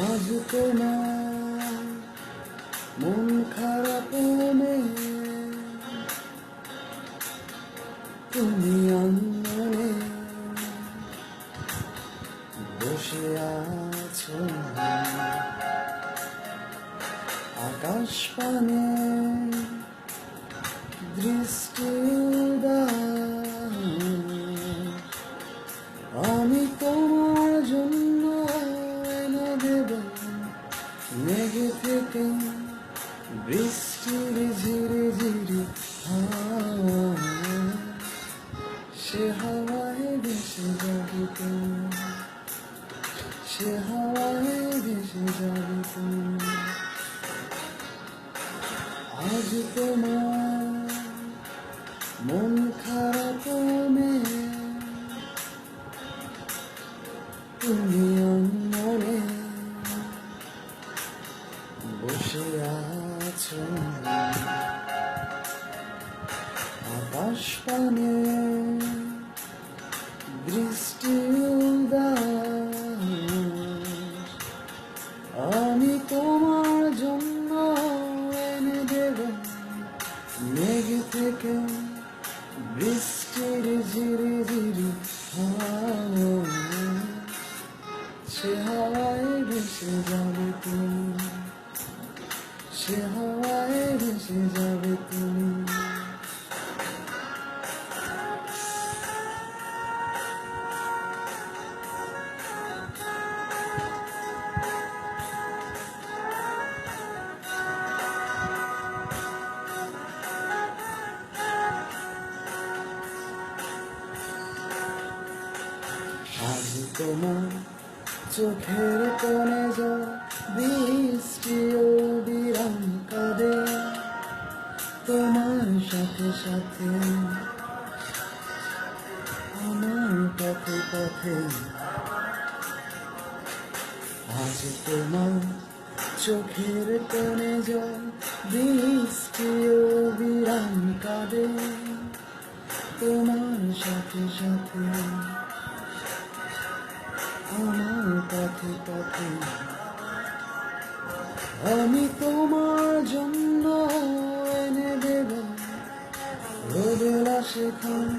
আজ তোমার মন খারাপ মনে তুমি আনমনে বসে আছো আকাশ পানে দৃষ্টি উদাস আমি তোমার জন্য এনে দেব মেঘে থেকে বৃষ্টির ঝিরি ঝিরি সে হাওয়ায় ভেসে যাবে তুমি, সে হাওয়ায় ভেসে যাবে তুমি। আজ তোমার মন খারাপ মেয়ে তুমি মনে বসে আছো আকাশ পানে বৃষ্টি উদাস আমি তোমার জন্য এনে দেব মেঘ থেকে বৃষ্টির ঝিরি ঝিরি সে হাওয়ায় ভেসে যাবে তুমি, সে হাওয়ায় ভেসে যাবে তুমি। আজ তোমার চোখের কোণে জল বৃষ্টি ও বিরাম কাঁদে তোমার সাথে সাথে আমার পথে পথে। আজ তোমার চোখের কোণে জল বৃষ্টি ও বিরাম কাঁদে তোমার সাথে সাথে আমার পথে পথে। আমি তোমার জন্য এনে দেব রোদেলা শেখান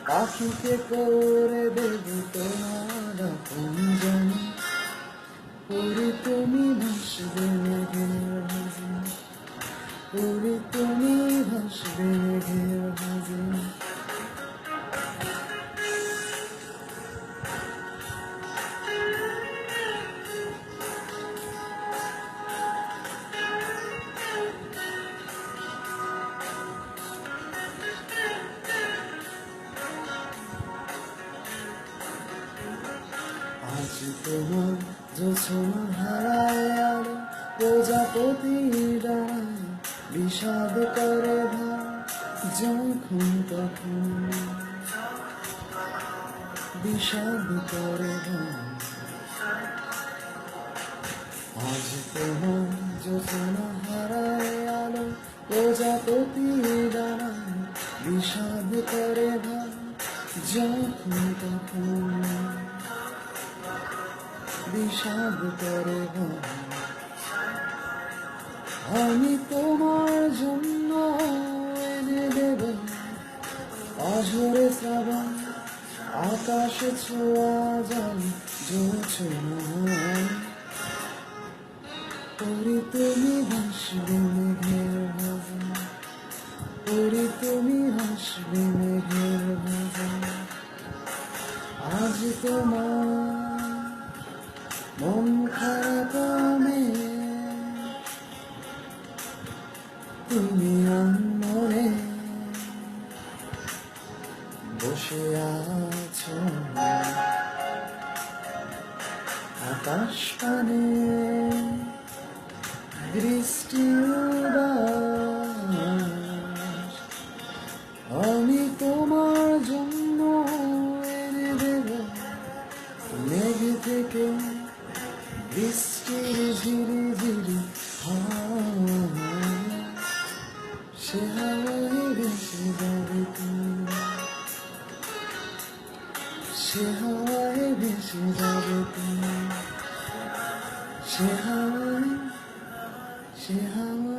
পাখিকে করে দেব তোমার আপনজন। পরে তুমি ভাসবে মেঘের ভাজে, পরে তুমি ভাসবে মেঘের ভাজে। আজ তোমার জোছনা হারায় আলো প্রজাপতি ডায় বিষাদ করে ভাই যখন তখন বিষাদ করে ভাই। আজ তোমার জোছনা হারায় আলো প্রজাপতি ডায় বিষাদ করে ভাই যখন তখন বিষাদ করে ভাই। আমি তোমার জন্য এনে দেব অঝরে শ্রাবণ আকাশে ছোঁয়া জল জোছনায়। পরে তুমি ভাসবে মেঘের ভাজে, পরে তুমি ভাসবে মেঘের ভাজে। আজ তোমার মন খারাপ মেয়ে তুমি মনে বসে আছো আকাশ পানে বৃষ্টি উদাস আমি তোমার জন্য এনে দেব মেঘ থেকে বৃষ্টির ঝিরি ঝিরি সে হাওয়ায় ভেসে যাবে তুমি, সে হাওয়ায় ভেসে যাবে তুমি। সে হাওয়ায় সে হাওয়ায়